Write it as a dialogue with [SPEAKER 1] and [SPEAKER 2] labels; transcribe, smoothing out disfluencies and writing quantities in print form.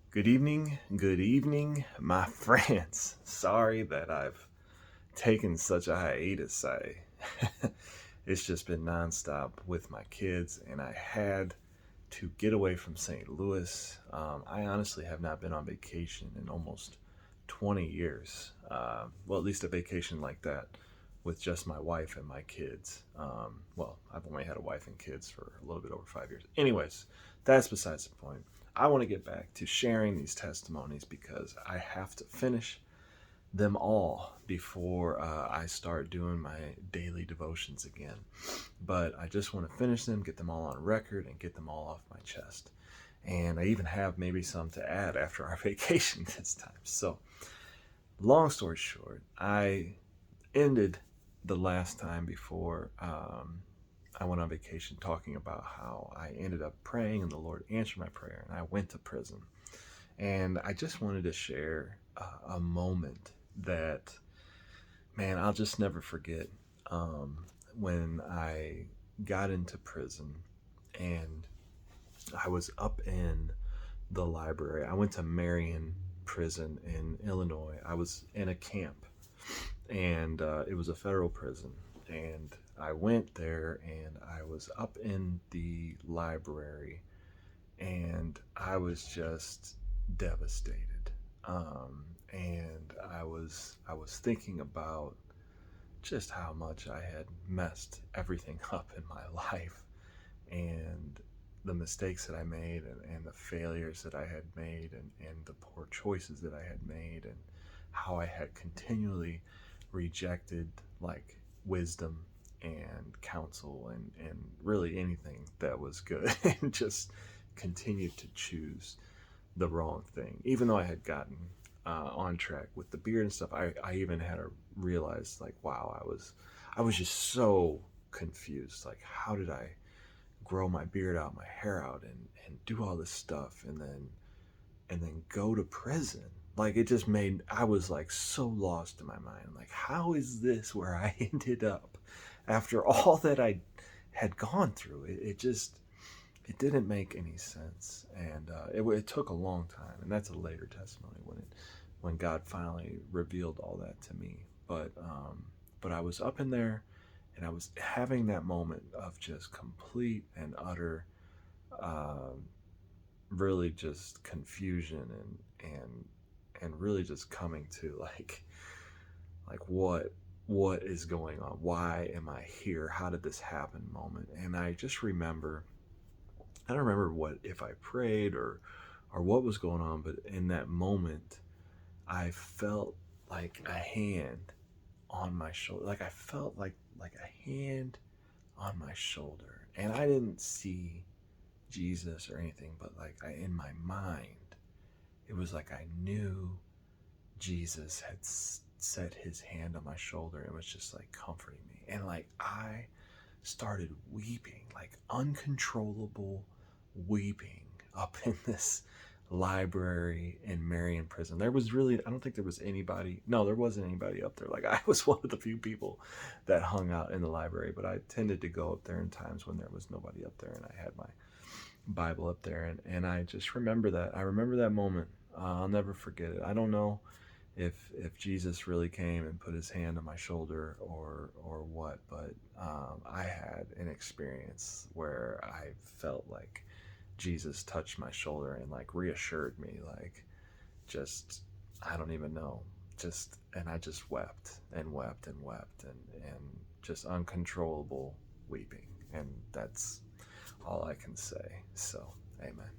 [SPEAKER 1] Good evening, my friends. Sorry that I've taken such a hiatus. It's just been nonstop with my kids, and I had to get away from St. Louis. I honestly have not been on vacation in almost 20 years. Well, at least a vacation like that with just my wife and my kids. Well, I've only had a wife and kids for a little bit over 5 years. Anyways, that's besides the point. I want to get back to sharing these testimonies because I have to finish them all before I start doing my daily devotions again. But I just want to finish them, get them all on record, and get them all off my chest. And I even have maybe some to add after our vacation this time. So, long story short, I ended the last time before I went on vacation talking about how I ended up praying and the Lord answered my prayer and I went to prison. And I just wanted to share a moment that, man, I'll just never forget when I got into prison and I was up in the library. I went to Marion Prison in Illinois. I was in a camp and it was a federal prison. And I went there and I was up in the library and I was just devastated. And I was thinking about just how much I had messed everything up in my life and the mistakes that I made and the failures that I had made and the poor choices that I had made and how I had continually rejected like wisdom and counsel and really anything that was good and just continued to choose the wrong thing. Even though I had gotten on track with the beard and stuff, I even had to realize like, wow, I was just so confused. Like, how did I grow my beard out, my hair out, and do all this stuff, and then go to prison? Like, it just made I was like so lost in my mind. Like, how is this where I ended up after all that I had gone through? It didn't make any sense, and it took a long time, and that's a later testimony when God finally revealed all that to me. But I was up in there, and I was having that moment of just complete and utter, um, really just confusion and really just coming to like what is going on? Why am I here? How did this happen? Moment, and I don't remember what if I prayed or what was going on, but in that moment, I felt like a hand on my shoulder. Like I felt like a hand on my shoulder, and I didn't see Jesus or anything, but in my mind, it was like I knew Jesus had set his hand on my shoulder and was just like comforting me, and like I started weeping, like uncontrollable weeping up in this library in Marion Prison. There was really, I don't think there was anybody. No, there wasn't anybody up there. Like, I was one of the few people that hung out in the library, but I tended to go up there in times when there was nobody up there and I had my Bible up there. And I just remember that. I remember that moment. I'll never forget it. I don't know if Jesus really came and put his hand on my shoulder or what, but I had an experience where I felt like Jesus touched my shoulder and like reassured me, like just I don't even know, just and I just wept and wept and wept and just uncontrollable weeping, and that's all I can say. So, amen.